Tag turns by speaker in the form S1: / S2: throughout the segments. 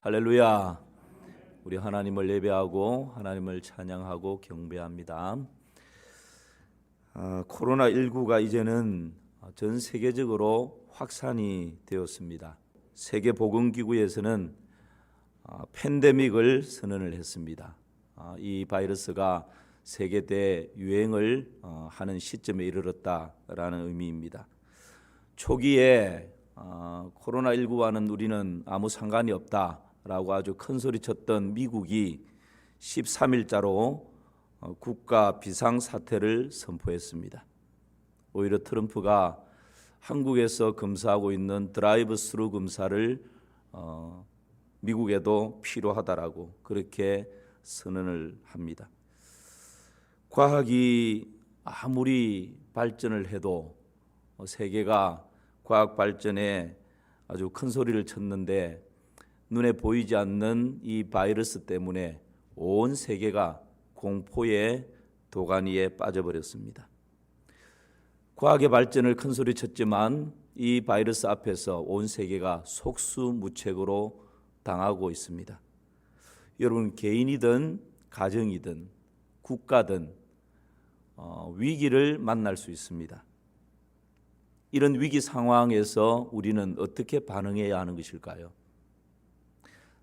S1: 할렐루야. 우리 하나님을 예배하고 하나님을 찬양하고 경배합니다. 코로나19가 이제는 전 세계적으로 확산이 되었습니다. 세계보건기구에서는 팬데믹을 선언을 했습니다. 이 바이러스가 세계 대유행을 하는 시점에 이르렀다라는 의미입니다. 초기에 코로나19와는 우리는 아무 상관이 없다라고 아주 큰 소리쳤던 미국이 13일자로 국가 비상사태를 선포했습니다. 오히려 트럼프가 한국에서 검사하고 있는 드라이브 스루 검사를 미국에도 필요하다라고 그렇게 선언을 합니다. 과학이 아무리 발전을 해도 세계가 과학 발전에 아주 큰 소리를 쳤는데 눈에 보이지 않는 이 바이러스 때문에 온 세계가 공포의 도가니에 빠져버렸습니다. 과학의 발전을 큰 소리 쳤지만 이 바이러스 앞에서 온 세계가 속수무책으로 당하고 있습니다. 여러분, 개인이든 가정이든 국가든 위기를 만날 수 있습니다. 이런 위기 상황에서 우리는 어떻게 반응해야 하는 것일까요?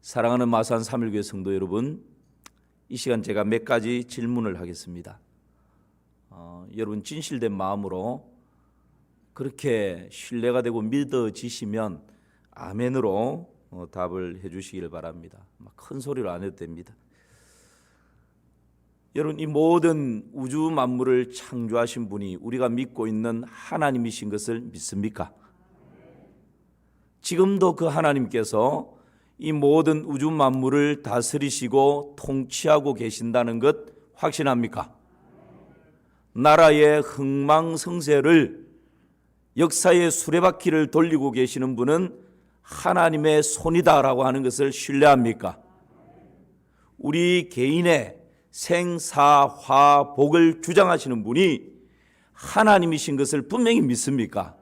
S1: 사랑하는 마산 3일교회 성도 여러분, 이 시간 제가 몇 가지 질문을 하겠습니다. 여러분 진실된 마음으로 그렇게 신뢰가 되고 믿어지시면 아멘으로 답을 해주시길 바랍니다. 큰 소리로 안 해도 됩니다. 여러분, 이 모든 우주 만물을 창조하신 분이 우리가 믿고 있는 하나님이신 것을 믿습니까? 지금도 그 하나님께서 이 모든 우주 만물을 다스리시고 통치하고 계신다는 것 확신합니까? 나라의 흥망성쇠를 역사의 수레바퀴를 돌리고 계시는 분은 하나님의 손이다라고 하는 것을 신뢰합니까? 우리 개인의 생사화복을 주장하시는 분이 하나님이신 것을 분명히 믿습니까?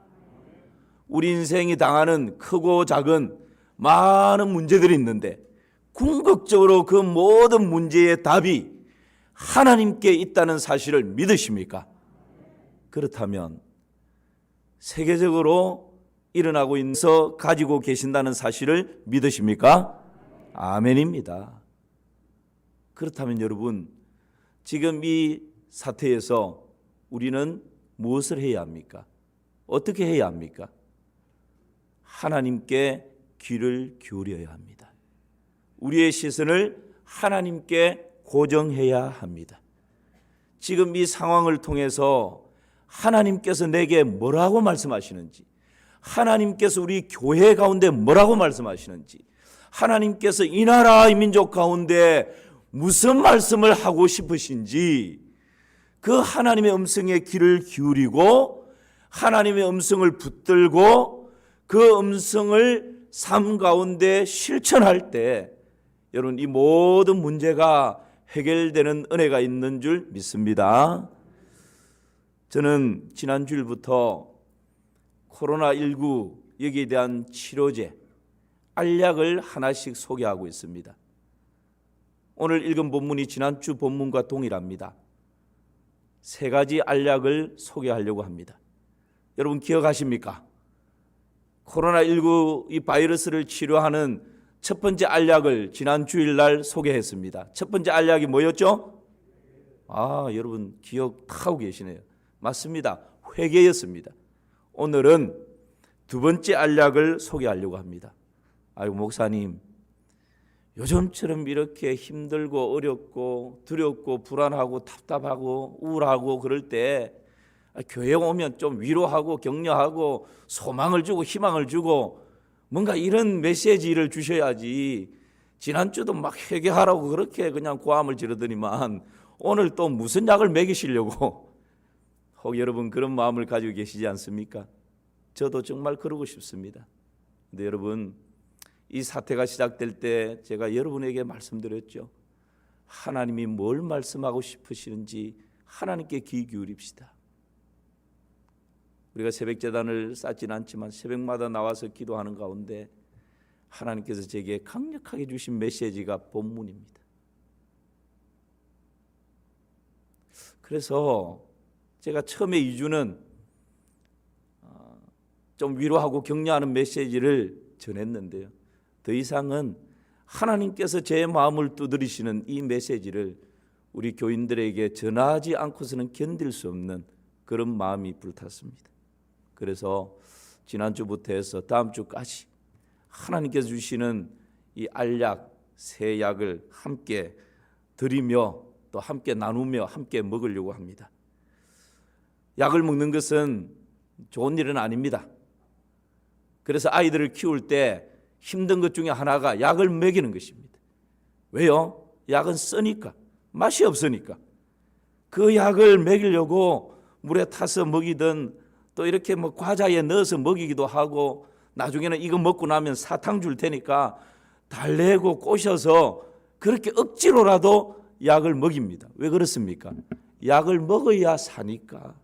S1: 우리 인생이 당하는 크고 작은 많은 문제들이 있는데 궁극적으로 그 모든 문제의 답이 하나님께 있다는 사실을 믿으십니까? 그렇다면 세계적으로 일어나고 있어서 가지고 계신다는 사실을 믿으십니까? 아멘입니다. 그렇다면 여러분, 지금 이 사태에서 우리는 무엇을 해야 합니까? 어떻게 해야 합니까? 하나님께 귀를 기울여야 합니다. 우리의 시선을 하나님께 고정해야 합니다. 지금 이 상황을 통해서 하나님께서 내게 뭐라고 말씀하시는지, 하나님께서 우리 교회 가운데 뭐라고 말씀하시는지, 하나님께서 이 나라 이 민족 가운데 무슨 말씀을 하고 싶으신지 그 하나님의 음성에 귀를 기울이고 하나님의 음성을 붙들고 그 음성을 삶 가운데 실천할 때 여러분, 이 모든 문제가 해결되는 은혜가 있는 줄 믿습니다. 저는 지난 주일부터 코로나19 여기에 대한 치료제, 알약을 하나씩 소개하고 있습니다. 오늘 읽은 본문이 지난주 본문과 동일합니다. 세 가지 알약을 소개하려고 합니다. 여러분 기억하십니까? 코로나19 이 바이러스를 치료하는 첫 번째 알약을 지난 주일날 소개했습니다. 첫 번째 알약이 뭐였죠? 여러분 기억하고 계시네요. 맞습니다. 회개였습니다. 오늘은 두 번째 알약을 소개하려고 합니다. 목사님, 요즘처럼 이렇게 힘들고 어렵고 두렵고 불안하고 답답하고 우울하고 그럴 때 교회 오면 좀 위로하고 격려하고 소망을 주고 희망을 주고 뭔가 이런 메시지를 주셔야지. 지난주도 막 회개하라고 그렇게 그냥 고함을 지르더니만 오늘 또 무슨 약을 먹이시려고. 혹 여러분 그런 마음을 가지고 계시지 않습니까? 저도 정말 그러고 싶습니다. 근데 여러분, 이 사태가 시작될 때 제가 여러분에게 말씀드렸죠. 하나님이 뭘 말씀하고 싶으시는지 하나님께 귀 기울입시다. 우리가 새벽 제단을 쌓지는 않지만 새벽마다 나와서 기도하는 가운데 하나님께서 제게 강력하게 주신 메시지가 본문입니다. 그래서 제가 처음에 2주는 좀 위로하고 격려하는 메시지를 전했는데요. 더 이상은 하나님께서 제 마음을 두드리시는 이 메시지를 우리 교인들에게 전하지 않고서는 견딜 수 없는 그런 마음이 불탔습니다. 그래서 지난주부터 해서 다음 주까지 하나님께서 주시는 이 알약, 새 약을 함께 드리며 또 함께 나누며 함께 먹으려고 합니다. 약을 먹는 것은 좋은 일은 아닙니다. 그래서 아이들을 키울 때 힘든 것 중에 하나가 약을 먹이는 것입니다. 왜요? 약은 쓰니까, 맛이 없으니까. 그 약을 먹이려고 물에 타서 먹이든 또 이렇게 과자에 넣어서 먹이기도 하고, 나중에는 이거 먹고 나면 사탕 줄 테니까 달래고 꼬셔서 그렇게 억지로라도 약을 먹입니다. 왜 그렇습니까? 약을 먹어야 사니까,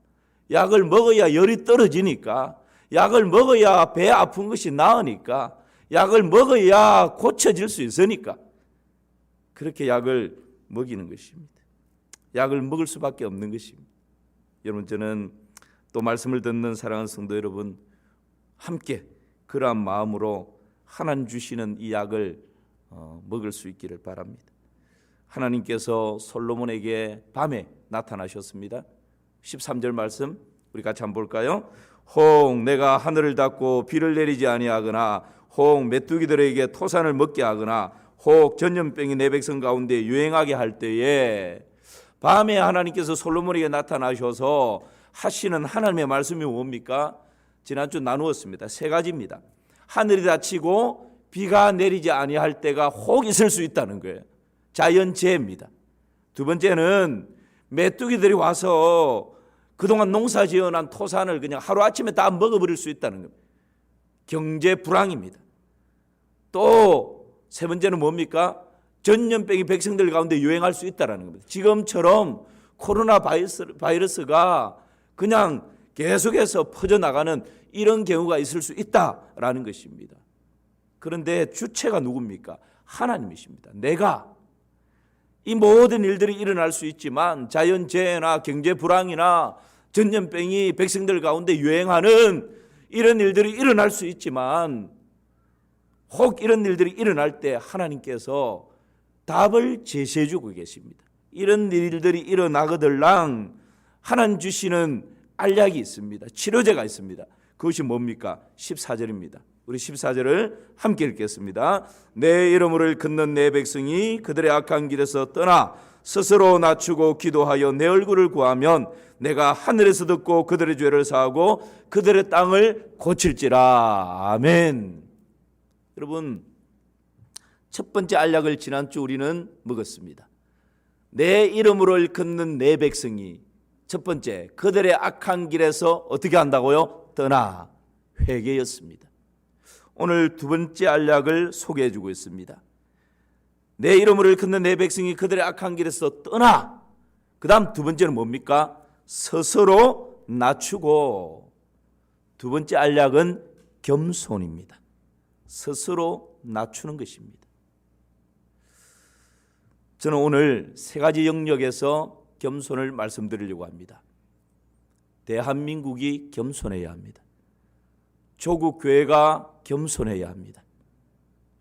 S1: 약을 먹어야 열이 떨어지니까, 약을 먹어야 배 아픈 것이 나으니까, 약을 먹어야 고쳐질 수 있으니까 그렇게 약을 먹이는 것입니다. 약을 먹을 수밖에 없는 것입니다. 여러분, 저는 또 말씀을 듣는 사랑하는 성도 여러분, 함께 그러한 마음으로 하나님 주시는 이 약을 먹을 수 있기를 바랍니다. 하나님께서 솔로몬에게 밤에 나타나셨습니다. 13절 말씀 우리 같이 한번 볼까요? 혹 내가 하늘을 닫고 비를 내리지 아니하거나 혹 메뚜기들에게 토산을 먹게 하거나 혹 전염병이 내 백성 가운데 유행하게 할 때에, 밤에 하나님께서 솔로몬에게 나타나셔서 하시는 하나님의 말씀이 뭡니까? 지난주 나누었습니다. 세 가지입니다. 하늘이 닫히고 비가 내리지 아니할 때가 혹 있을 수 있다는 거예요. 자연재해입니다. 두 번째는 메뚜기들이 와서 그동안 농사 지어난 토산을 그냥 하루아침에 다 먹어버릴 수 있다는 겁니다. 경제 불황입니다. 또 세 번째는 뭡니까? 전염병이 백성들 가운데 유행할 수 있다는 겁니다. 지금처럼 코로나 바이러스가 그냥 계속해서 퍼져나가는 이런 경우가 있을 수 있다라는 것입니다. 그런데 주체가 누굽니까? 하나님이십니다. 내가 이 모든 일들이 일어날 수 있지만, 자연재해나 경제불황이나 전염병이 백성들 가운데 유행하는 이런 일들이 일어날 수 있지만, 혹 이런 일들이 일어날 때 하나님께서 답을 제시해 주고 계십니다. 이런 일들이 일어나거들랑 하나님 주시는 알약이 있습니다. 치료제가 있습니다. 그것이 뭡니까? 14절입니다. 우리 14절을 함께 읽겠습니다. 내 이름으로 일컫는 내 백성이 그들의 악한 길에서 떠나 스스로 낮추고 기도하여 내 얼굴을 구하면 내가 하늘에서 듣고 그들의 죄를 사하고 그들의 땅을 고칠지라. 아멘. 여러분, 첫 번째 알약을 지난주 우리는 먹었습니다. 내 이름으로 일컫는 내 백성이, 첫 번째, 그들의 악한 길에서 어떻게 한다고요? 떠나. 회개였습니다. 오늘 두 번째 알약을 소개해 주고 있습니다. 내 이름으로 일컫는 내 백성이 그들의 악한 길에서 떠나. 그 다음 두 번째는 뭡니까? 스스로 낮추고. 두 번째 알약은 겸손입니다. 스스로 낮추는 것입니다. 저는 오늘 세 가지 영역에서 겸손을 말씀드리려고 합니다. 대한민국이 겸손해야 합니다. 조국 교회가 겸손해야 합니다.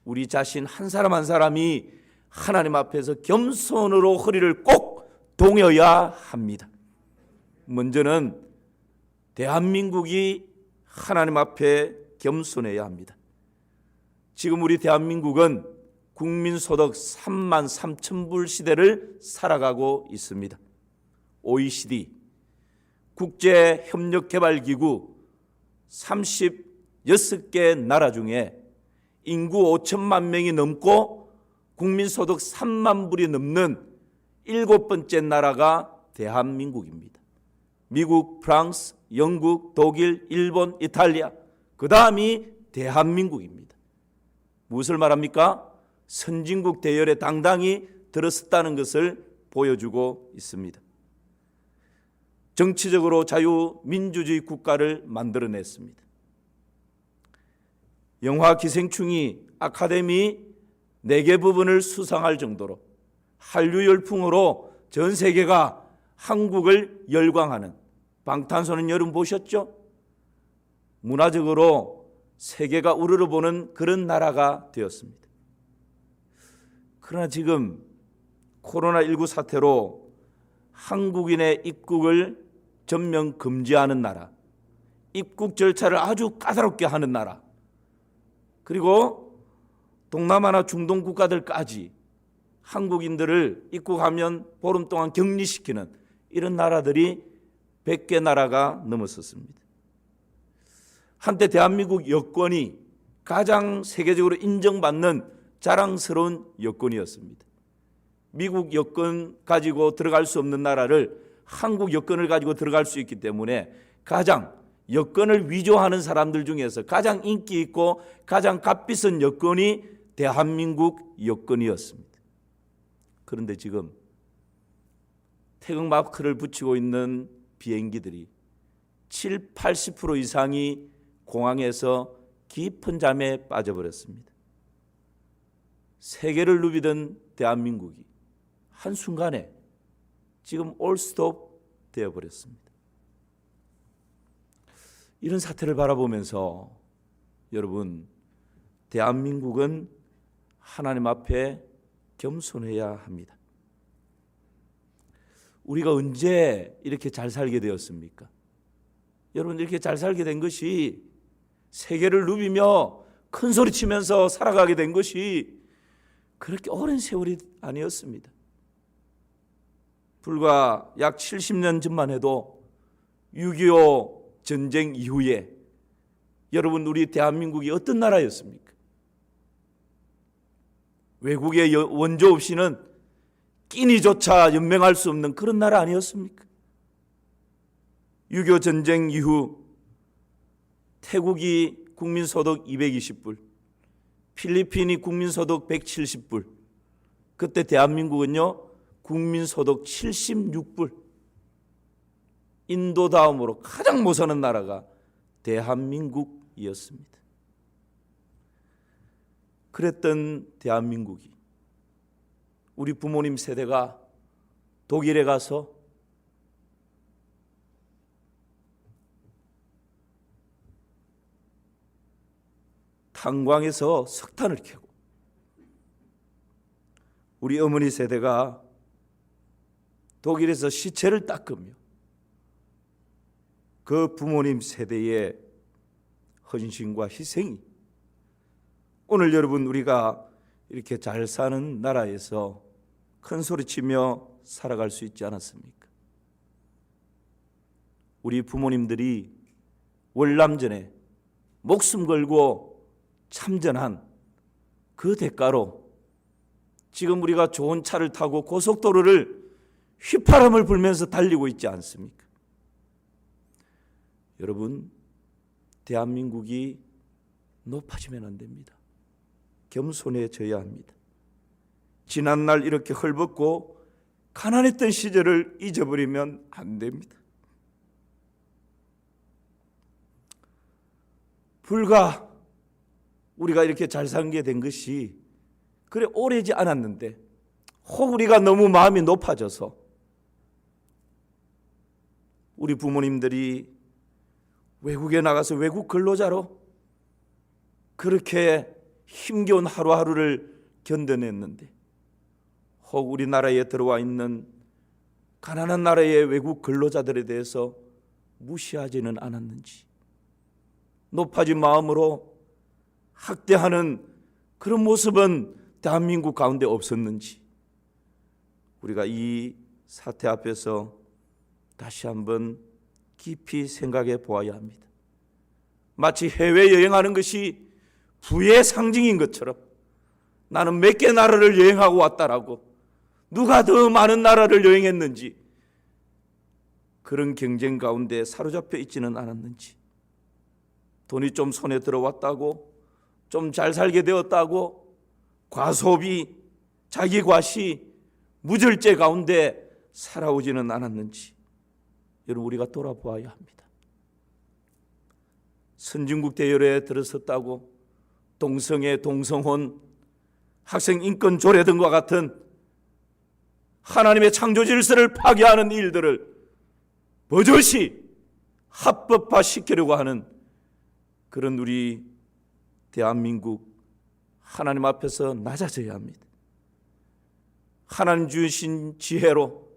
S1: 우리 자신 한 사람 한 사람이 하나님 앞에서 겸손으로 허리를 꼭 동여야 합니다. 먼저는 대한민국이 하나님 앞에 겸손해야 합니다. 지금 우리 대한민국은 국민소득 3만 3천 불 시대를 살아가고 있습니다. OECD 국제협력개발기구 36개 나라 중에 인구 5천만 명이 넘고 국민소득 3만 불이 넘는 7번째 나라가 대한민국입니다. 미국, 프랑스, 영국, 독일, 일본, 이탈리아, 그 다음이 대한민국입니다. 무엇을 말합니까? 선진국 대열에 당당히 들어섰다는 것을 보여주고 있습니다. 정치적으로 자유민주주의 국가를 만들어냈습니다. 영화 기생충이 아카데미 4개 부분을 수상할 정도로 한류 열풍으로 전 세계가 한국을 열광하는, 방탄소년 여러분 보셨죠? 문화적으로 세계가 우러러보는 그런 나라가 되었습니다. 그러나 지금 코로나19 사태로 한국인의 입국을 전면 금지하는 나라, 입국 절차를 아주 까다롭게 하는 나라, 그리고 동남아나 중동 국가들까지 한국인들을 입국하면 보름 동안 격리시키는 이런 나라들이 100개 나라가 넘었었습니다. 한때 대한민국 여권이 가장 세계적으로 인정받는 자랑스러운 여권이었습니다. 미국 여권 가지고 들어갈 수 없는 나라를 한국 여권을 가지고 들어갈 수 있기 때문에 가장 여권을 위조하는 사람들 중에서 가장 인기 있고 가장 값비싼 여권이 대한민국 여권이었습니다. 그런데 지금 태극 마크를 붙이고 있는 비행기들이 70-80% 이상이 공항에서 깊은 잠에 빠져버렸습니다. 세계를 누비던 대한민국이 한순간에 지금 올스톱 되어버렸습니다. 이런 사태를 바라보면서 여러분, 대한민국은 하나님 앞에 겸손해야 합니다. 우리가 언제 이렇게 잘 살게 되었습니까? 여러분, 이렇게 잘 살게 된 것이 세계를 누비며 큰 소리 치면서 살아가게 된 것이 그렇게 오랜 세월이 아니었습니다. 불과 약 70년 전만 해도 6.25 전쟁 이후에 여러분, 우리 대한민국이 어떤 나라였습니까? 외국의 원조 없이는 끼니조차 연맹할 수 없는 그런 나라 아니었습니까? 6.25 전쟁 이후 태국이 국민소득 220불, 필리핀이 국민소득 170불, 그때 대한민국은요 국민소득 76불, 인도 다음으로 가장 못 사는 나라가 대한민국이었습니다. 그랬던 대한민국이 우리 부모님 세대가 독일에 가서 탄광에서 석탄을 캐고, 우리 어머니 세대가 독일에서 시체를 닦으며, 그 부모님 세대의 헌신과 희생이 오늘 여러분 우리가 이렇게 잘 사는 나라에서 큰 소리치며 살아갈 수 있지 않았습니까? 우리 부모님들이 월남전에 목숨 걸고 참전한 그 대가로 지금 우리가 좋은 차를 타고 고속도로를 휘파람을 불면서 달리고 있지 않습니까? 여러분, 대한민국이 높아지면 안 됩니다. 겸손해져야 합니다. 지난날 이렇게 헐벗고 가난했던 시절을 잊어버리면 안 됩니다. 불과 우리가 이렇게 잘 산 게 된 것이 그래 오래지 않았는데, 혹 우리가 너무 마음이 높아져서 우리 부모님들이 외국에 나가서 외국 근로자로 그렇게 힘겨운 하루하루를 견뎌냈는데, 혹 우리나라에 들어와 있는 가난한 나라의 외국 근로자들에 대해서 무시하지는 않았는지, 높아진 마음으로 학대하는 그런 모습은 대한민국 가운데 없었는지, 우리가 이 사태 앞에서 다시 한번 깊이 생각해 보아야 합니다. 마치 해외여행하는 것이 부의 상징인 것처럼 나는 몇 개 나라를 여행하고 왔다라고, 누가 더 많은 나라를 여행했는지 그런 경쟁 가운데 사로잡혀 있지는 않았는지, 돈이 좀 손에 들어왔다고, 좀 잘 살게 되었다고 과소비, 자기 과시, 무절제 가운데 살아오지는 않았는지 여러분 우리가 돌아보아야 합니다. 선진국 대열에 들어섰다고 동성애, 동성혼, 학생 인권 조례 등과 같은 하나님의 창조 질서를 파괴하는 일들을 버젓이 합법화시키려고 하는 그런 우리 대한민국, 하나님 앞에서 낮아져야 합니다. 하나님 주신 지혜로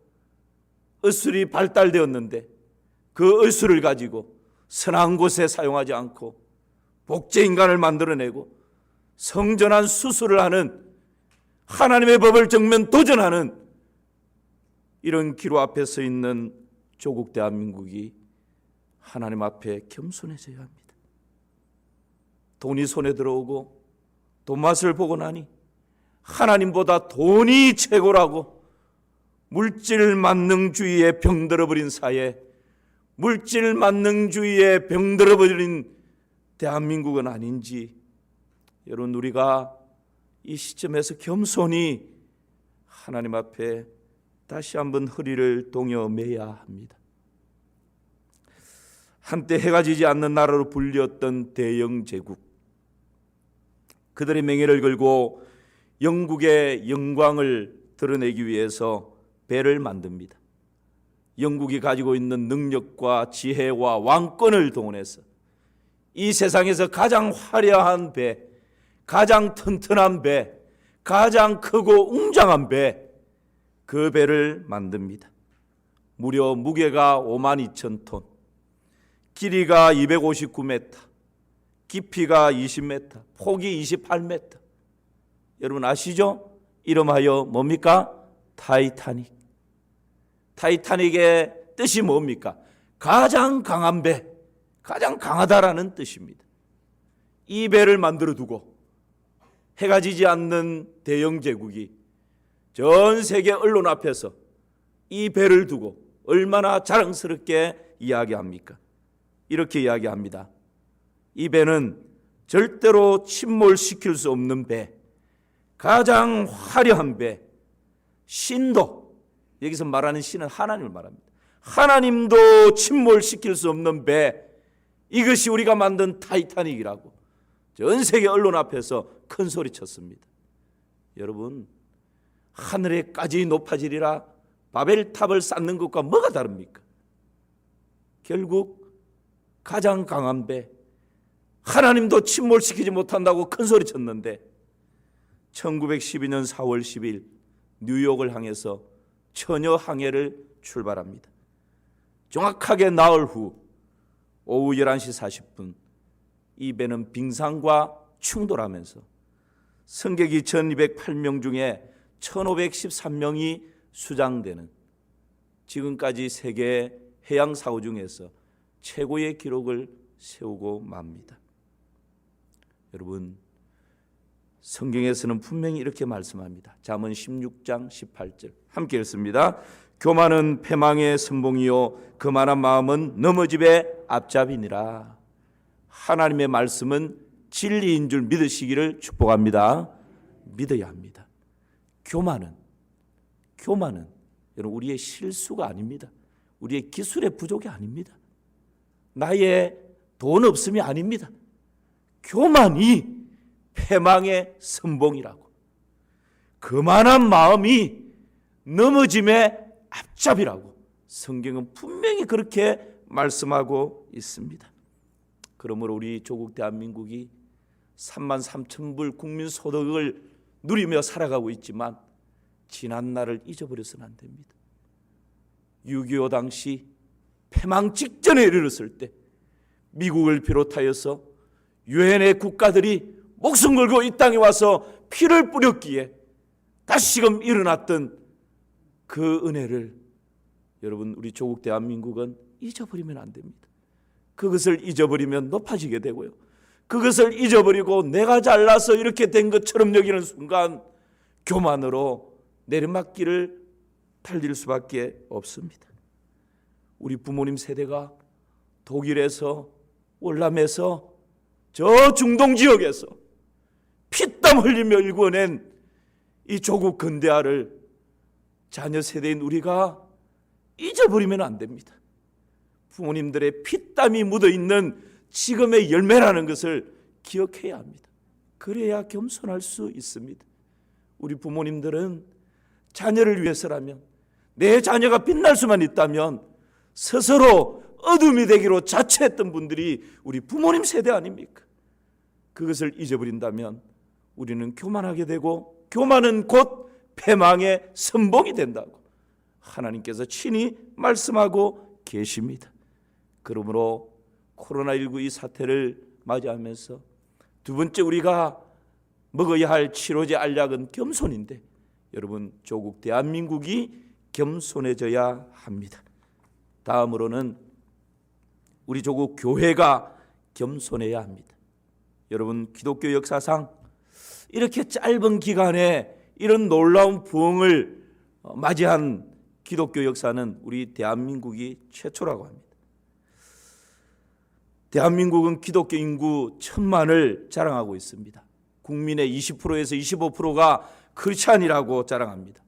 S1: 의술이 발달되었는데 그 의술을 가지고 선한 곳에 사용하지 않고 복제인간을 만들어내고 성전한 수술을 하는, 하나님의 법을 정면 도전하는 이런 기로 앞에 서 있는 조국 대한민국이 하나님 앞에 겸손해져야 합니다. 돈이 손에 들어오고 돈맛을 보고 나니 하나님보다 돈이 최고라고 물질 만능주의에 병들어버린 사회, 물질 만능주의에 병들어버린 대한민국은 아닌지, 여러분, 우리가 이 시점에서 겸손히 하나님 앞에 다시 한번 허리를 동여 매야 합니다. 한때 해가 지지 않는 나라로 불렸던 대영 제국, 그들의 명예를 걸고 영국의 영광을 드러내기 위해서 배를 만듭니다. 영국이 가지고 있는 능력과 지혜와 왕권을 동원해서 이 세상에서 가장 화려한 배, 가장 튼튼한 배, 가장 크고 웅장한 배, 그 배를 만듭니다. 무려 무게가 52,000톤, 길이가 259m, 깊이가 20m, 폭이 28m. 여러분 아시죠? 이름하여 뭡니까? 타이타닉. 타이타닉의 뜻이 뭡니까? 가장 강한 배, 가장 강하다라는 뜻입니다. 이 배를 만들어 두고 해가 지지 않는 대영 제국이 전 세계 언론 앞에서 이 배를 두고 얼마나 자랑스럽게 이야기합니까? 이렇게 이야기합니다. 이 배는 절대로 침몰시킬 수 없는 배, 가장 화려한 배, 신도, 여기서 말하는 신은 하나님을 말합니다. 하나님도 침몰시킬 수 없는 배, 이것이 우리가 만든 타이타닉이라고 전 세계 언론 앞에서 큰 소리 쳤습니다. 여러분, 하늘에까지 높아지리라 바벨탑을 쌓는 것과 뭐가 다릅니까? 결국 가장 강한 배, 하나님도 침몰시키지 못한다고 큰 소리 쳤는데 1912년 4월 10일 뉴욕을 향해서 처녀 항해를 출발합니다. 정확하게 나흘 후 오후 11시 40분 이 배는 빙산과 충돌하면서 승객이 1208명 중에 1513명이 수장되는 지금까지 세계 해양 사고 중에서 최고의 기록을 세우고 맙니다. 여러분, 성경에서는 분명히 이렇게 말씀합니다. 잠언 16장 18절 함께 읽습니다. 교만은 패망의 선봉이요 거만한 마음은 넘어짐의 앞잡이니라. 하나님의 말씀은 진리인 줄 믿으시기를 축복합니다. 믿어야 합니다. 교만은 여러분 우리의 실수가 아닙니다. 우리의 기술의 부족이 아닙니다. 나의 돈 없음이 아닙니다. 교만이 패망의 선봉이라고, 거만한 마음이 넘어짐의 앞잡이라고 성경은 분명히 그렇게 말씀하고 있습니다. 그러므로 우리 조국 대한민국이 33,000불 국민소득을 누리며 살아가고 있지만 지난 날을 잊어버려서는 안 됩니다. 6.25 당시 패망 직전에 이르렀을 때 미국을 비롯하여서 유엔의 국가들이 목숨 걸고 이 땅에 와서 피를 뿌렸기에 다시금 일어났던 그 은혜를 여러분 우리 조국 대한민국은 잊어버리면 안 됩니다. 그것을 잊어버리면 높아지게 되고요. 그것을 잊어버리고 내가 잘나서 이렇게 된 것처럼 여기는 순간 교만으로 내리막길을 달릴 수밖에 없습니다. 우리 부모님 세대가 독일에서 월남에서 저 중동 지역에서 피땀 흘리며 일궈낸 이 조국 근대화를 자녀 세대인 우리가 잊어버리면 안 됩니다. 부모님들의 피땀이 묻어있는 지금의 열매라는 것을 기억해야 합니다. 그래야 겸손할 수 있습니다. 우리 부모님들은 자녀를 위해서라면, 내 자녀가 빛날 수만 있다면 스스로 어둠이 되기로 자처했던 분들이 우리 부모님 세대 아닙니까? 그것을 잊어버린다면 우리는 교만하게 되고, 교만은 곧 패망의 선봉이 된다고 하나님께서 친히 말씀하고 계십니다. 그러므로 코로나19 이 사태를 맞이하면서 두 번째 우리가 먹어야 할 치료제 알약은 겸손인데, 여러분, 조국 대한민국이 겸손해져야 합니다. 다음으로는 우리 조국 교회가 겸손해야 합니다. 여러분, 기독교 역사상 이렇게 짧은 기간에 이런 놀라운 부흥을 맞이한 기독교 역사는 우리 대한민국이 최초라고 합니다. 대한민국은 기독교 인구 1,000만을 자랑하고 있습니다. 국민의 20%에서 25%가 크리스찬이라고 자랑합니다.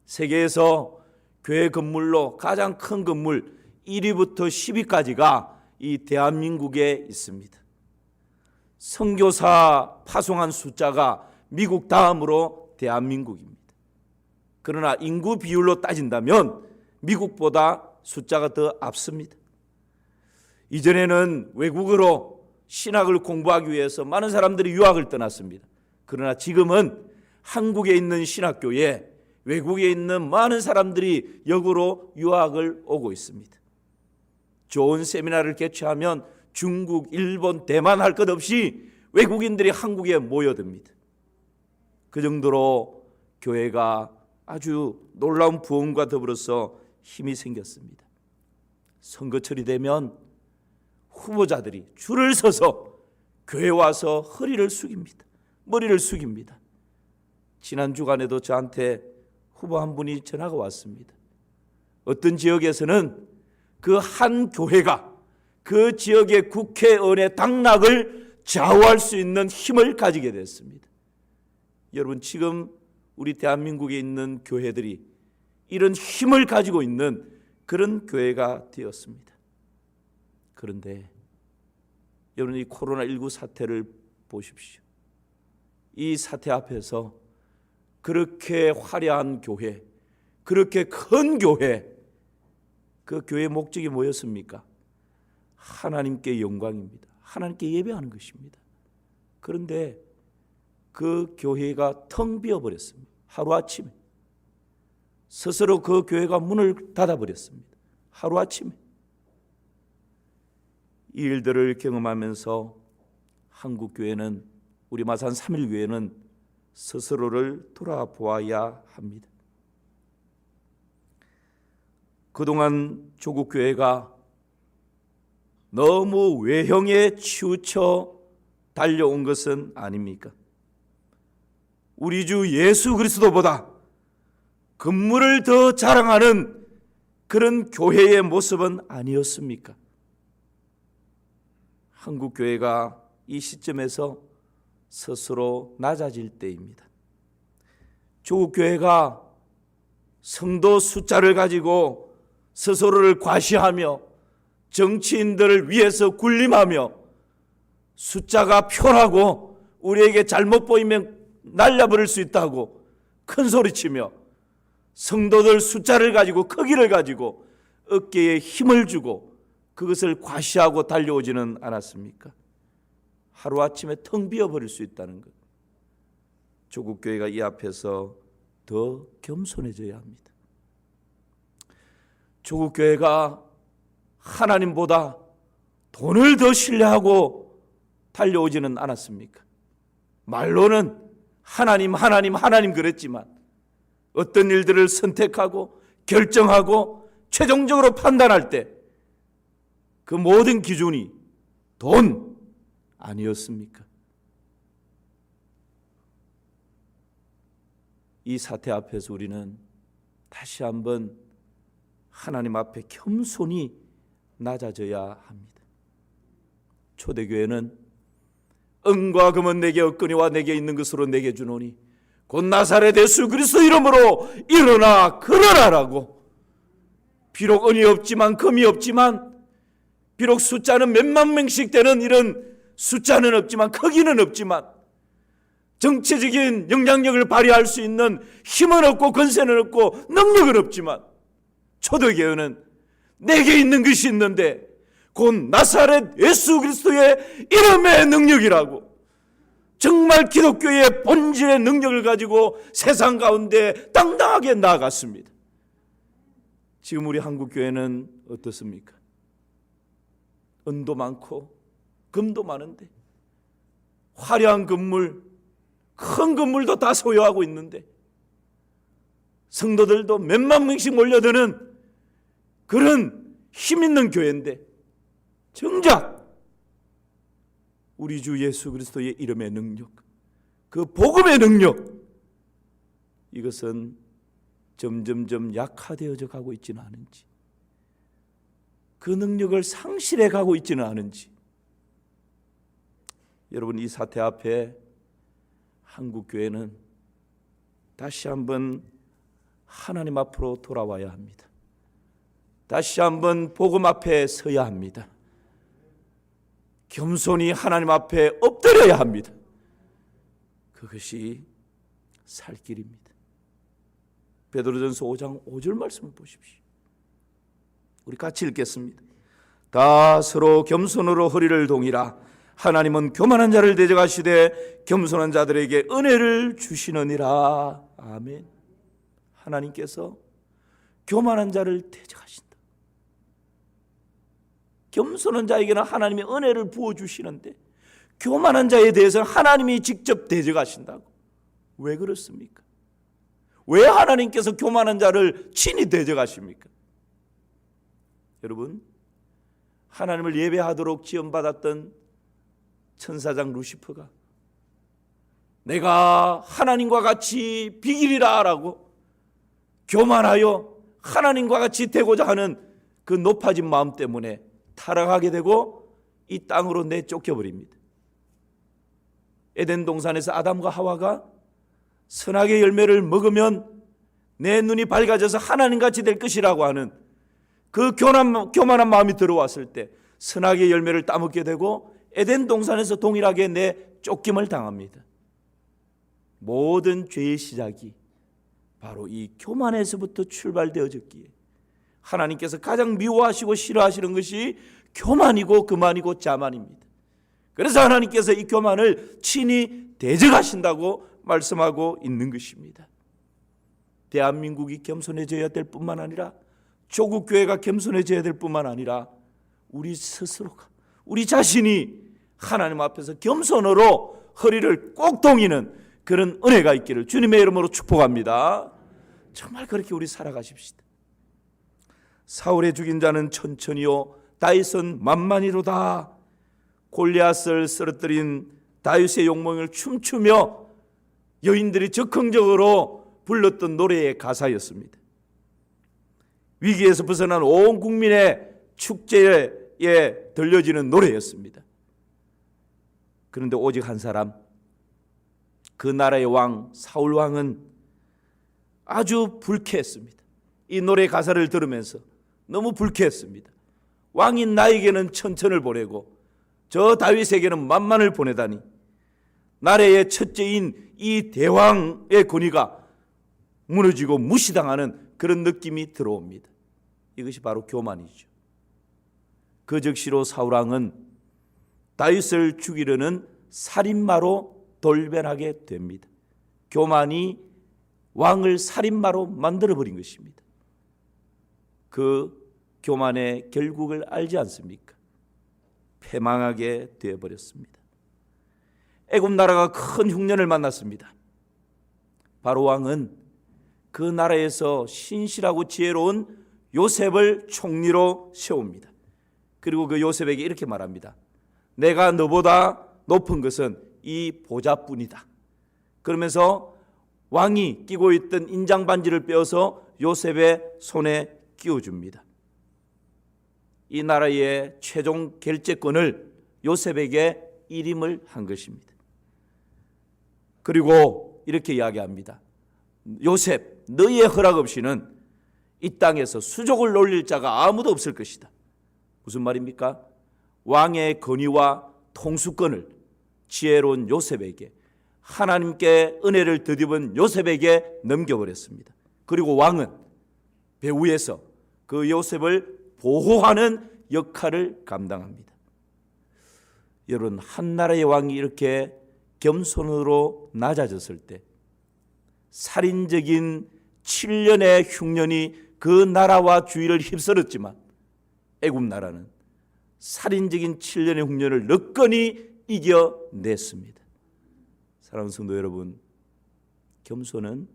S1: 세계에서 교회 건물로 가장 큰 건물 1위부터 10위까지가 이 대한민국에 있습니다. 선교사 파송한 숫자가 미국 다음으로 대한민국입니다. 그러나 인구 비율로 따진다면 미국보다 숫자가 더 앞섭니다. 이전에는 외국어로 신학을 공부하기 위해서 많은 사람들이 유학을 떠났습니다. 그러나 지금은 한국에 있는 신학교에 외국에 있는 많은 사람들이 역으로 유학을 오고 있습니다. 좋은 세미나를 개최하면 중국, 일본, 대만 할 것 없이 외국인들이 한국에 모여듭니다. 그 정도로 교회가 아주 놀라운 부흥과 더불어서 힘이 생겼습니다. 선거철이 되면 후보자들이 줄을 서서 교회 와서 허리를 숙입니다. 머리를 숙입니다. 지난 주간에도 저한테 후보 한 분이 전화가 왔습니다. 어떤 지역에서는 그 한 교회가 그 지역의 국회의원의 당락을 좌우할 수 있는 힘을 가지게 됐습니다. 여러분, 지금 우리 대한민국에 있는 교회들이 이런 힘을 가지고 있는 그런 교회가 되었습니다. 그런데 여러분, 이 코로나19 사태를 보십시오. 이 사태 앞에서 그렇게 화려한 교회, 그렇게 큰 교회, 그 교회의 목적이 뭐였습니까? 하나님께 영광입니다. 하나님께 예배하는 것입니다. 그런데 그 교회가 텅 비어버렸습니다. 하루아침에 스스로 그 교회가 문을 닫아버렸습니다. 하루아침에. 이 일들을 경험하면서 한국교회는, 우리 마산 3일교회는 스스로를 돌아보아야 합니다. 그동안 조국교회가 너무 외형에 치우쳐 달려온 것은 아닙니까? 우리 주 예수 그리스도보다 건물을 더 자랑하는 그런 교회의 모습은 아니었습니까? 한국교회가 이 시점에서 스스로 낮아질 때입니다. 조국교회가 성도 숫자를 가지고 스스로를 과시하며 정치인들을 위해서 군림하며 숫자가 표라고 우리에게 잘못 보이면 날려버릴 수 있다고 큰 소리치며 성도들 숫자를 가지고 크기를 가지고 어깨에 힘을 주고 그것을 과시하고 달려오지는 않았습니까? 하루아침에 텅 비어버릴 수 있다는 것. 조국교회가 이 앞에서 더 겸손해져야 합니다. 조국교회가 하나님보다 돈을 더 신뢰하고 달려오지는 않았습니까? 말로는 하나님, 하나님, 하나님 그랬지만 어떤 일들을 선택하고 결정하고 최종적으로 판단할 때 그 모든 기준이 돈 아니었습니까? 이 사태 앞에서 우리는 다시 한번 하나님 앞에 겸손히 낮아져야 합니다. 초대교회는 은과 금은 내게 없거니와 내게 있는 것으로 내게 주노니 곧 나사렛 예수 그리스도 이름으로 일어나 걸어라라고, 비록 은이 없지만 금이 없지만 비록 숫자는 몇만 명씩 되는 이런 숫자는 없지만 크기는 없지만 정치적인 영향력을 발휘할 수 있는 힘은 없고 권세는 없고 능력은 없지만 초대교회는 내게 있는 것이 있는데 곧 나사렛 예수 그리스도의 이름의 능력이라고, 정말 기독교의 본질의 능력을 가지고 세상 가운데 당당하게 나아갔습니다. 지금 우리 한국교회는 어떻습니까? 은도 많고 금도 많은데, 화려한 건물, 큰 건물도 다 소유하고 있는데, 성도들도 몇만 명씩 몰려드는 그런 힘 있는 교회인데, 정작 우리 주 예수 그리스도의 이름의 능력, 그 복음의 능력, 이것은 점점점 약화되어져 가고 있지는 않은지, 그 능력을 상실해 가고 있지는 않은지, 여러분, 이 사태 앞에 한국교회는 다시 한번 하나님 앞으로 돌아와야 합니다. 다시 한번 복음 앞에 서야 합니다. 겸손히 하나님 앞에 엎드려야 합니다. 그것이 살 길입니다. 베드로전서 5장 5절 말씀을 보십시오. 우리 같이 읽겠습니다. 다 서로 겸손으로 허리를 동이라. 하나님은 교만한 자를 대적하시되 겸손한 자들에게 은혜를 주시느니라. 아멘. 하나님께서 교만한 자를 대적하신다. 겸손한 자에게는 하나님이 은혜를 부어주시는데 교만한 자에 대해서는 하나님이 직접 대적하신다고. 왜 그렇습니까? 왜 하나님께서 교만한 자를 친히 대적하십니까? 여러분, 하나님을 예배하도록 지원받았던 천사장 루시퍼가 내가 하나님과 같이 비기리라 라고 교만하여 하나님과 같이 되고자 하는 그 높아진 마음 때문에 타락하게 되고 이 땅으로 내쫓겨버립니다. 에덴 동산에서 아담과 하와가 선악의 열매를 먹으면 내 눈이 밝아져서 하나님같이 될 것이라고 하는 그 교만한 마음이 들어왔을 때 선악의 열매를 따먹게 되고 에덴 동산에서 동일하게 내쫓김을 당합니다. 모든 죄의 시작이 바로 이 교만에서부터 출발되어졌기에 하나님께서 가장 미워하시고 싫어하시는 것이 교만이고 그만이고 자만입니다. 그래서 하나님께서 이 교만을 친히 대적하신다고 말씀하고 있는 것입니다. 대한민국이 겸손해져야 될 뿐만 아니라 조국 교회가 겸손해져야 될 뿐만 아니라 우리 스스로가, 우리 자신이 하나님 앞에서 겸손으로 허리를 꼭 동이는 그런 은혜가 있기를 주님의 이름으로 축복합니다. 정말 그렇게 우리 살아가십시다. 사울의 죽인 자는 천천히요 다윗은 만만히로다. 골리앗을 쓰러뜨린 다윗의 용몽을 춤추며 여인들이 적극적으로 불렀던 노래의 가사였습니다. 위기에서 벗어난 온 국민의 축제에 들려지는 노래였습니다. 그런데 오직 한 사람, 그 나라의 왕 사울 왕은 아주 불쾌했습니다. 이 노래 가사를 들으면서 너무 불쾌했습니다. 왕인 나에게는 천천을 보내고 저 다윗에게는 만만을 보내다니, 나라의 첫째인 이 대왕의 권위가 무너지고 무시당하는 그런 느낌이 들어옵니다. 이것이 바로 교만이죠. 그 즉시로 사울왕은 다윗을 죽이려는 살인마로 돌변하게 됩니다. 교만이 왕을 살인마로 만들어버린 것입니다. 그 교만의 결국을 알지 않습니까? 패망하게 되어버렸습니다. 애굽 나라가 큰 흉년을 만났습니다. 바로 왕은 그 나라에서 신실하고 지혜로운 요셉을 총리로 세웁니다. 그리고 그 요셉에게 이렇게 말합니다. 내가 너보다 높은 것은 이 보좌뿐이다. 그러면서 왕이 끼고 있던 인장 반지를 빼어서 요셉의 손에 끼워줍니다. 이 나라의 최종 결재권을 요셉에게 일임을 한 것입니다. 그리고 이렇게 이야기합니다. 요셉, 너희의 허락 없이는 이 땅에서 수족을 놀릴 자가 아무도 없을 것이다. 무슨 말입니까? 왕의 권위와 통수권을 지혜로운 요셉에게 하나님께 은혜를 덧입은 요셉에게 넘겨버렸습니다. 그리고 왕은 배후에서 그 요셉을 보호하는 역할을 감당합니다. 여러분, 한 나라의 왕이 이렇게 겸손으로 낮아졌을 때 살인적인 7년의 흉년이 그 나라와 주위를 휩쓸었지만 애굽 나라는 살인적인 7년의 흉년을 너건히 이겨냈습니다. 사랑하는 성도 여러분, 겸손은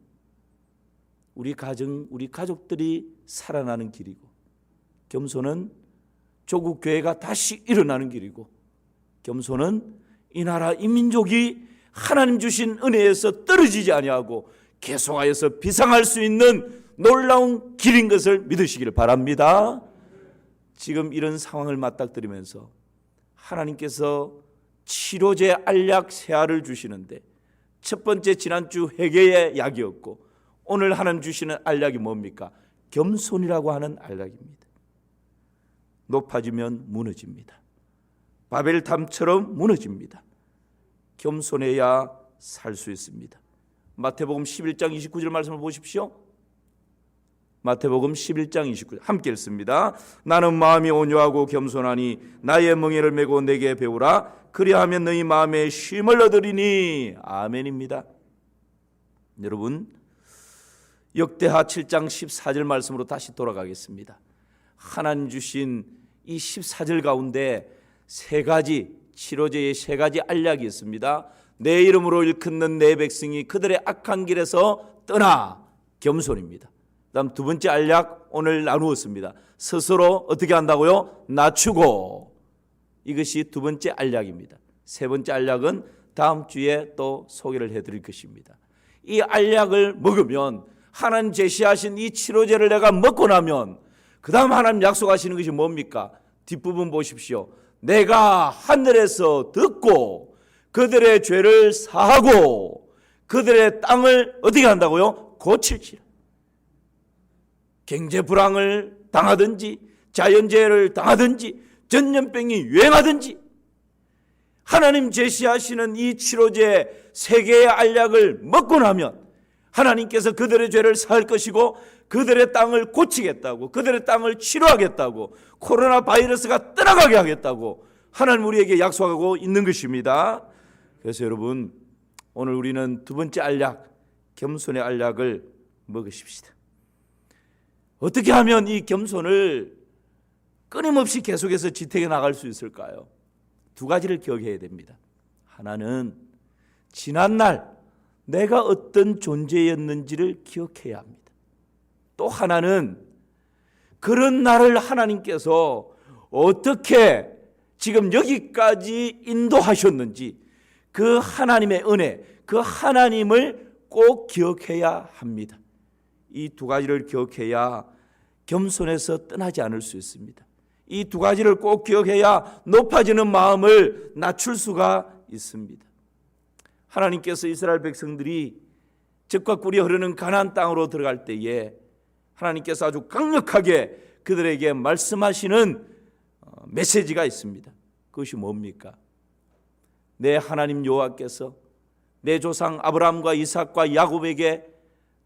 S1: 우리 가정, 우리 가족들이 살아나는 길이고, 겸손은 조국 교회가 다시 일어나는 길이고, 겸손은 이 나라 이 민족이 하나님 주신 은혜에서 떨어지지 아니하고 계속하여서 비상할 수 있는 놀라운 길인 것을 믿으시기를 바랍니다. 지금 이런 상황을 맞닥뜨리면서 하나님께서 치료제 알약 세 알을 주시는데, 첫 번째 지난주 회개의 약이었고 오늘 하나님 주시는 알약이 뭡니까? 겸손이라고 하는 알약입니다. 높아지면 무너집니다. 바벨탑처럼 무너집니다. 겸손해야 살 수 있습니다. 마태복음 11장 29절 말씀을 보십시오. 마태복음 11장 29절 함께 읽습니다. 나는 마음이 온유하고 겸손하니 나의 멍에를 메고 내게 배우라. 그리하면 너희 마음에 쉼을 얻으리니. 아멘입니다. 여러분, 역대하 7장 14절 말씀으로 다시 돌아가겠습니다. 하나님 주신 이 14절 가운데 세 가지 치료제의 세 가지 알약이 있습니다. 내 이름으로 일컫는 내 백성이 그들의 악한 길에서 떠나. 겸손입니다. 그다음 두 번째 알약 오늘 나누었습니다. 스스로 어떻게 한다고요? 낮추고. 이것이 두 번째 알약입니다. 세 번째 알약은 다음 주에 또 소개를 해드릴 것입니다. 이 알약을 먹으면, 하나님 제시하신 이 치료제를 내가 먹고 나면 그 다음 하나님 약속하시는 것이 뭡니까? 뒷부분 보십시오. 내가 하늘에서 듣고 그들의 죄를 사하고 그들의 땅을 어떻게 한다고요? 고칠지라. 경제 불황을 당하든지 자연재해를 당하든지 전염병이 유행하든지 하나님 제시하시는 이 치료제 세 개의 알약을 먹고 나면 하나님께서 그들의 죄를 사할 것이고 그들의 땅을 고치겠다고, 그들의 땅을 치료하겠다고, 코로나 바이러스가 떠나가게 하겠다고 하나님 우리에게 약속하고 있는 것입니다. 그래서 여러분, 오늘 우리는 두 번째 알약, 겸손의 알약을 먹으십시다. 어떻게 하면 이 겸손을 끊임없이 계속해서 지탱해 나갈 수 있을까요? 두 가지를 기억해야 됩니다. 하나는 지난날 내가 어떤 존재였는지를 기억해야 합니다. 또 하나는 그런 나를 하나님께서 어떻게 지금 여기까지 인도하셨는지 그 하나님의 은혜, 그 하나님을 꼭 기억해야 합니다. 이 두 가지를 기억해야 겸손해서 떠나지 않을 수 있습니다. 이 두 가지를 꼭 기억해야 높아지는 마음을 낮출 수가 있습니다. 하나님께서 이스라엘 백성들이 젖과 꿀이 흐르는 가나안 땅으로 들어갈 때에 하나님께서 아주 강력하게 그들에게 말씀하시는 메시지가 있습니다. 그것이 뭡니까? 내 하나님 여호와께서 내 조상 아브라함과 이삭과 야곱에게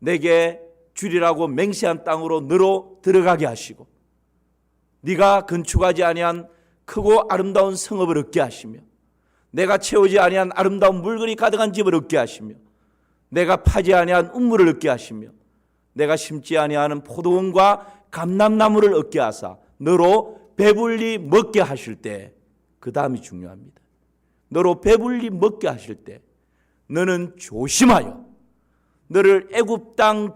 S1: 내게 주리라고 맹세한 땅으로 너로 들어가게 하시고 네가 건축하지 아니한 크고 아름다운 성읍을 얻게 하시며 내가 채우지 아니한 아름다운 물건이 가득한 집을 얻게 하시며 내가 파지 아니한 운물을 얻게 하시며 내가 심지 아니하는 포도원과 감람나무를 얻게 하사 너로 배불리 먹게 하실 때, 그 다음이 중요합니다. 너로 배불리 먹게 하실 때 너는 조심하여 너를 애굽 땅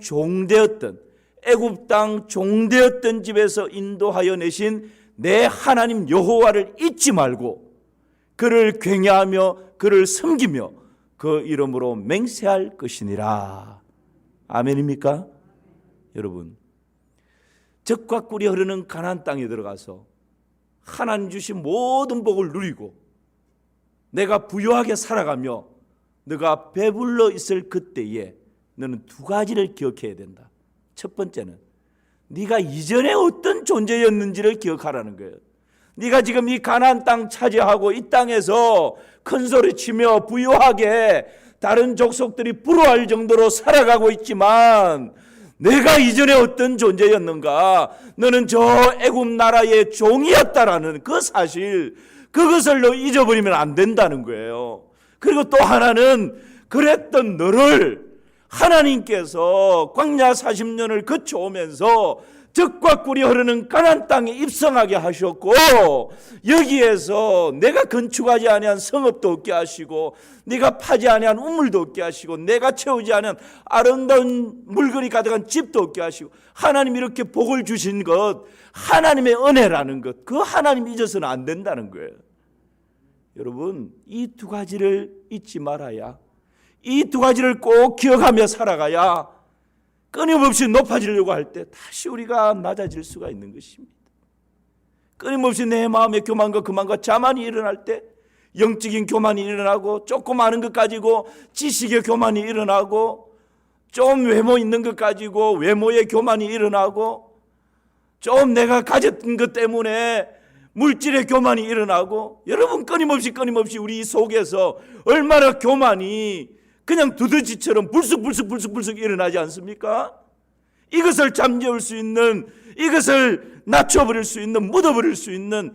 S1: 종되었던 집에서 인도하여 내신 내 하나님 여호와를 잊지 말고 그를 경외하며 그를 섬기며 그 이름으로 맹세할 것이니라. 아멘입니까? 여러분, 젖과 꿀이 흐르는 가나안 땅에 들어가서 하나님 주신 모든 복을 누리고 내가 부유하게 살아가며 너가 배불러 있을 그때에 너는 두 가지를 기억해야 된다. 첫 번째는 네가 이전에 어떤 존재였는지를 기억하라는 거예요. 네가 지금 이 가나안 땅 차지하고 이 땅에서 큰 소리 치며 부유하게 다른 족속들이 부러워할 정도로 살아가고 있지만 내가 이전에 어떤 존재였는가? 너는 저 애굽 나라의 종이었다라는 그 사실, 그것을 너 잊어버리면 안 된다는 거예요. 그리고 또 하나는 그랬던 너를 하나님께서 광야 40년을 거쳐오면서 젖과 꿀이 흐르는 가나안 땅에 입성하게 하셨고, 여기에서 내가 건축하지 아니한 성읍도 얻게 하시고, 네가 파지 아니한 우물도 얻게 하시고, 내가 채우지 아니한 아름다운 물건이 가득한 집도 얻게 하시고, 하나님 이렇게 복을 주신 것, 하나님의 은혜라는 것, 그 하나님 잊어서는 안 된다는 거예요. 여러분, 이 두 가지를 잊지 말아야, 이 두 가지를 꼭 기억하며 살아가야 끊임없이 높아지려고 할 때 다시 우리가 낮아질 수가 있는 것입니다. 끊임없이 내 마음의 교만과 그만과 자만이 일어날 때 영적인 교만이 일어나고, 조금 아는 것 가지고 지식의 교만이 일어나고, 좀 외모 있는 것 가지고 외모의 교만이 일어나고, 좀 내가 가졌던 것 때문에 물질의 교만이 일어나고, 여러분 끊임없이 우리 속에서 얼마나 교만이 그냥 두더지처럼 불쑥 일어나지 않습니까? 이것을 잠재울 수 있는, 이것을 낮춰버릴 수 있는, 묻어버릴 수 있는,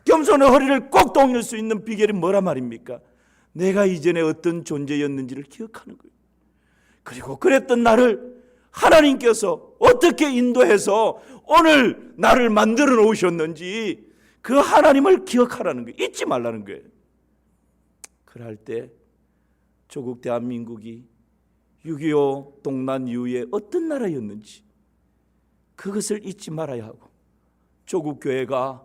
S1: 겸손의 허리를 꼭 동일 수 있는 비결이 뭐란 말입니까? 내가 이전에 어떤 존재였는지를 기억하는 거예요. 그리고 그랬던 나를 하나님께서 어떻게 인도해서 오늘 나를 만들어 놓으셨는지 그 하나님을 기억하라는 거예요. 잊지 말라는 거예요. 그럴 때 조국 대한민국이 6.25 동란 이후에 어떤 나라였는지 그것을 잊지 말아야 하고, 조국 교회가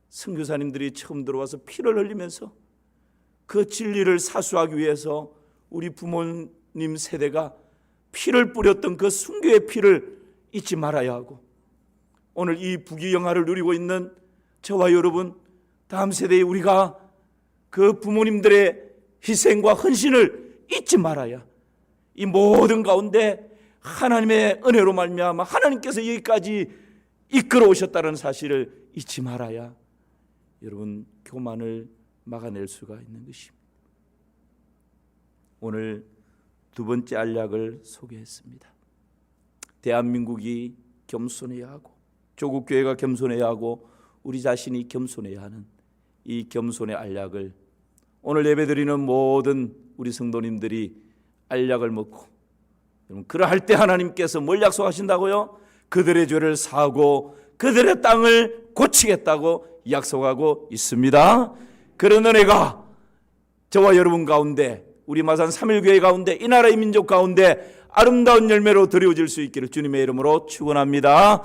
S1: 선교사님들이 처음 들어와서 피를 흘리면서 그 진리를 사수하기 위해서 우리 부모님 세대가 피를 뿌렸던 그 순교의 피를 잊지 말아야 하고, 오늘 이 부귀영화를 누리고 있는 저와 여러분, 다음 세대에 우리가 그 부모님들의 희생과 헌신을 잊지 말아야 이 모든 가운데 하나님의 은혜로 말미암아 하나님께서 여기까지 이끌어 오셨다는 사실을 잊지 말아야 여러분 교만을 막아낼 수가 있는 것입니다. 오늘 두 번째 알약을 소개했습니다. 대한민국이 겸손해야 하고, 조국 교회가 겸손해야 하고, 우리 자신이 겸손해야 하는 이 겸손의 알약을 오늘 예배드리는 모든 우리 성도님들이 알약을 먹고, 여러분 그러할 때 하나님께서 뭘 약속하신다고요? 그들의 죄를 사하고 그들의 땅을 고치겠다고 약속하고 있습니다. 그런 은혜가 저와 여러분 가운데, 우리 마산 3.1교회 가운데, 이 나라의 민족 가운데 아름다운 열매로 드려질 수 있기를 주님의 이름으로 축원합니다.